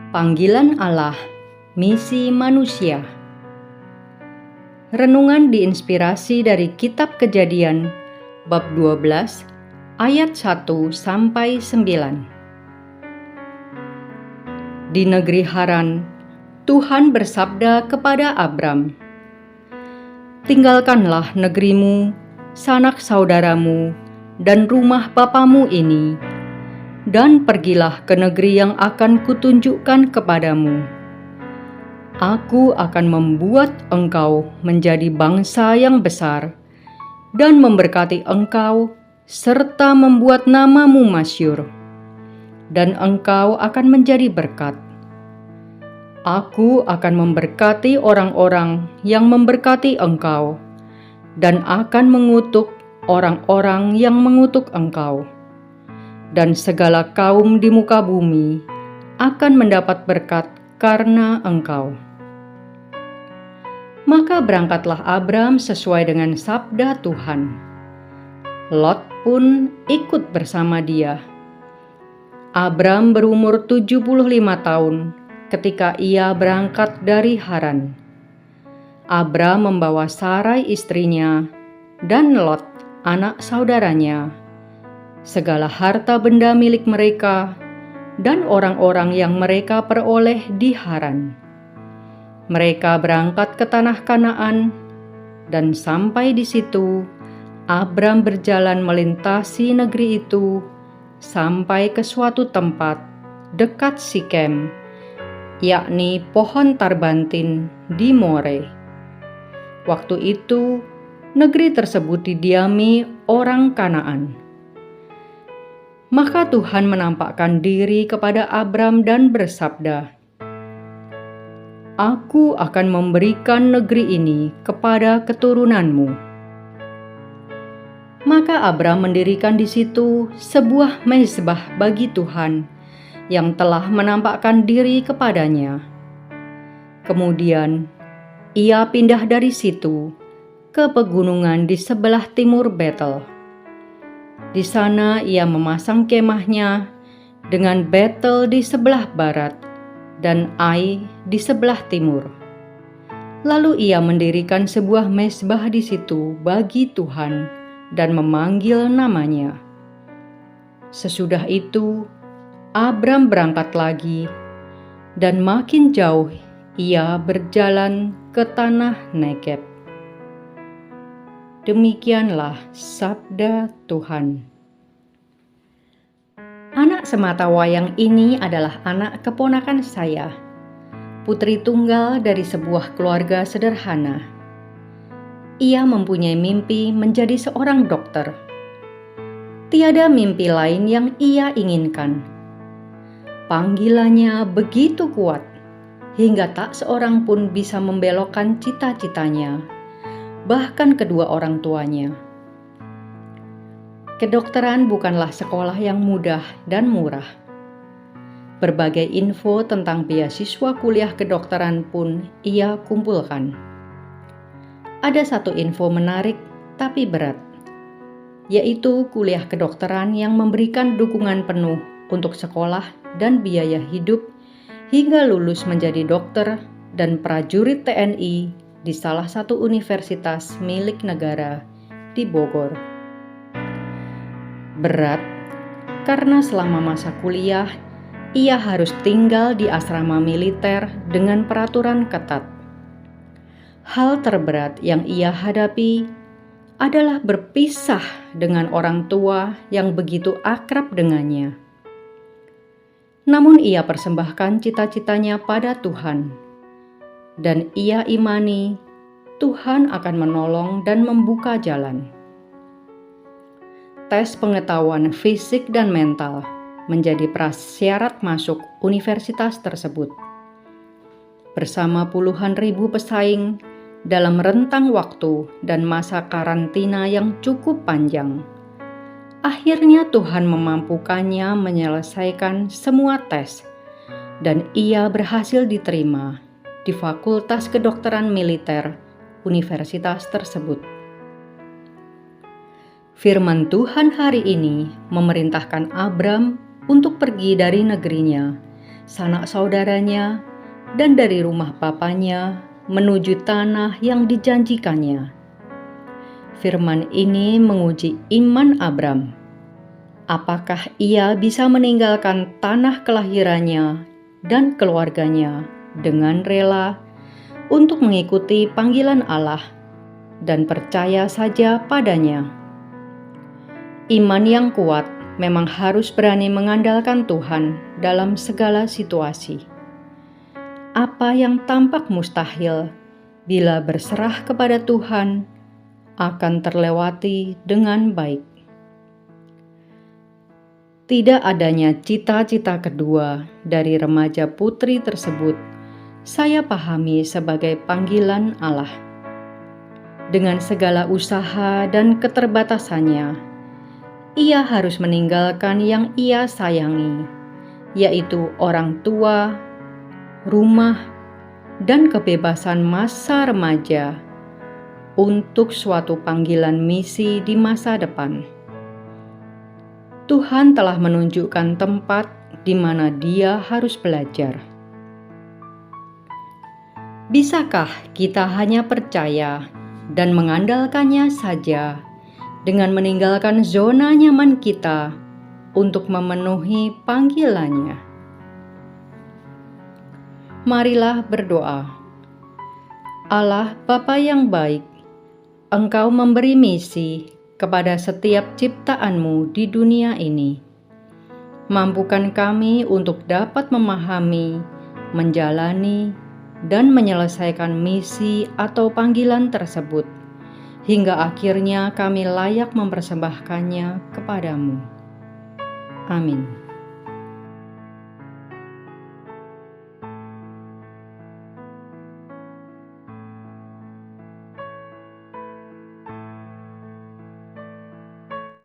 Panggilan Allah, misi manusia. Renungan diinspirasi dari Kitab Kejadian bab 12 ayat 1 sampai 9. Di negeri Haran, Tuhan bersabda kepada Abram, "Tinggalkanlah negerimu, sanak saudaramu, dan rumah bapamu ini, dan pergilah ke negeri yang akan kutunjukkan kepadamu. Aku akan membuat engkau menjadi bangsa yang besar, dan memberkati engkau, serta membuat namamu masyhur, dan engkau akan menjadi berkat. Aku akan memberkati orang-orang yang memberkati engkau, dan akan mengutuk orang-orang yang mengutuk engkau. Dan segala kaum di muka bumi akan mendapat berkat karena engkau." Maka berangkatlah Abram sesuai dengan sabda Tuhan. Lot pun ikut bersama dia. Abram berumur 75 tahun ketika ia berangkat dari Haran. Abram membawa Sarai istrinya dan Lot anak saudaranya, segala harta benda milik mereka, dan orang-orang yang mereka peroleh di Haran. Mereka berangkat ke tanah Kanaan, dan sampai di situ Abram berjalan melintasi negeri itu sampai ke suatu tempat dekat Sikem, yakni pohon tarbantin di More. Waktu itu negeri tersebut didiami orang Kanaan. Maka Tuhan menampakkan diri kepada Abram dan bersabda, "Aku akan memberikan negeri ini kepada keturunanmu." Maka Abram mendirikan di situ sebuah mezbah bagi Tuhan yang telah menampakkan diri kepadanya. Kemudian ia pindah dari situ ke pegunungan di sebelah timur Betel. Di sana ia memasang kemahnya dengan Betel di sebelah barat dan Ai di sebelah timur. Lalu ia mendirikan sebuah mezbah di situ bagi Tuhan dan memanggil namanya. Sesudah itu Abram berangkat lagi, dan makin jauh ia berjalan ke tanah Negeb. Demikianlah sabda Tuhan. Anak sematawayang ini adalah anak keponakan saya, putri tunggal dari sebuah keluarga sederhana. Ia mempunyai mimpi menjadi seorang dokter. Tiada mimpi lain yang ia inginkan. Panggilannya begitu kuat, hingga tak seorang pun bisa membelokkan cita-citanya, bahkan kedua orang tuanya. Kedokteran bukanlah sekolah yang mudah dan murah. Berbagai info tentang beasiswa kuliah kedokteran pun ia kumpulkan. Ada satu info menarik tapi berat, yaitu kuliah kedokteran yang memberikan dukungan penuh untuk sekolah dan biaya hidup hingga lulus menjadi dokter dan prajurit TNI di salah satu universitas milik negara di Bogor. Berat karena selama masa kuliah ia harus tinggal di asrama militer dengan peraturan ketat. Hal terberat yang ia hadapi adalah berpisah dengan orang tua yang begitu akrab dengannya. Namun ia persembahkan cita-citanya pada Tuhan, dan ia imani Tuhan akan menolong dan membuka jalan. Tes pengetahuan fisik dan mental menjadi prasyarat masuk universitas tersebut. Bersama puluhan ribu pesaing dalam rentang waktu dan masa karantina yang cukup panjang, akhirnya Tuhan memampukannya menyelesaikan semua tes, dan ia berhasil diterima di Fakultas Kedokteran Militer universitas tersebut. Firman Tuhan hari ini memerintahkan Abram untuk pergi dari negerinya sanak saudaranya, dan dari rumah bapanya menuju tanah yang dijanjikannya. Firman ini menguji iman Abram. Apakah ia bisa meninggalkan tanah kelahirannya dan keluarganya dengan rela untuk mengikuti panggilan Allah dan percaya saja padanya? Iman yang kuat memang harus berani mengandalkan Tuhan dalam segala situasi. Apa yang tampak mustahil, bila berserah kepada Tuhan, akan terlewati dengan baik. Tidak adanya cita-cita kedua dari remaja putri tersebut, saya pahami sebagai panggilan Allah. Dengan segala usaha dan keterbatasannya, ia harus meninggalkan yang ia sayangi, yaitu orang tua, rumah, dan kebebasan masa remaja untuk suatu panggilan misi di masa depan. Tuhan telah menunjukkan tempat di mana dia harus belajar. Bisakah kita hanya percaya dan mengandalkannya saja dengan meninggalkan zona nyaman kita untuk memenuhi panggilannya? Marilah berdoa. Allah Bapa yang baik, Engkau memberi misi kepada setiap ciptaan-Mu di dunia ini. Mampukan kami untuk dapat memahami, menjalani, dan menyelesaikan misi atau panggilan tersebut, hingga akhirnya kami layak mempersembahkannya kepadamu. Amin.